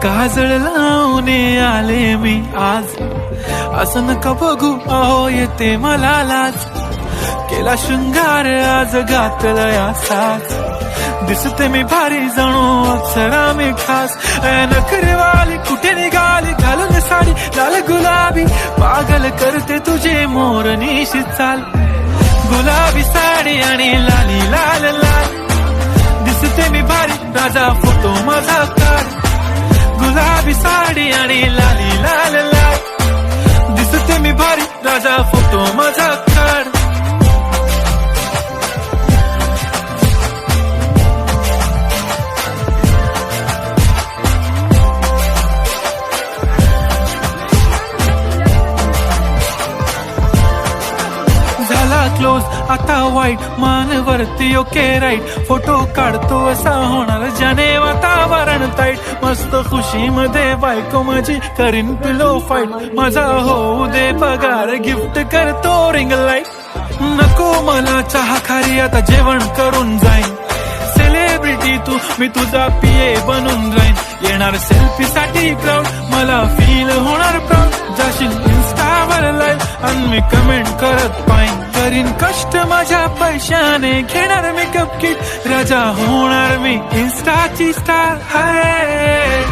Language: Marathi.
काजळ लावून आले मी आज, असं नका बघू अहो येते मला लाज. केला शृंगार आज घातला साज, दिसते मी भारी जणू अक्षरा मी खास. नखरेवाली कुठे निघाली घालून साडी लाल गुलाबी, पागल करते तुझे मोरनीशी चाल. गुलाबी साडी आणि लाली लाल लाल, दिसते मी भारी राजा फोटो माझा काढ. गुलाबी साडी आणि लाली लाल लाल, दिसते मी भारी राजा फोटो माझा काढ. क्लोज आता वाईट मानवरती ओके राईट, फोटो काढतो असा होणार ज्याने वातावरण ताईट. मस्त खुशी मध्ये बायको माझी करीन पिलो फाईट, माझा होऊ दे पगार गिफ्ट करतो रिंग लाईट. नको मला चहा खारी आता जेवण करून जाईन, सेलिब्रिटी तू मी तुझा पिये बनून जाईन. येणार सेल्फी साठी क्राऊड मला फील होणार प्राऊड, जाशील इन्स्टावर लाईव्ह आणि मी कमेंट करत पाईन. करीन कष्ट माझ्या पैशाने घेणार मेकअप किट, राजा होणार मी इन्स्टाची स्टार. हाय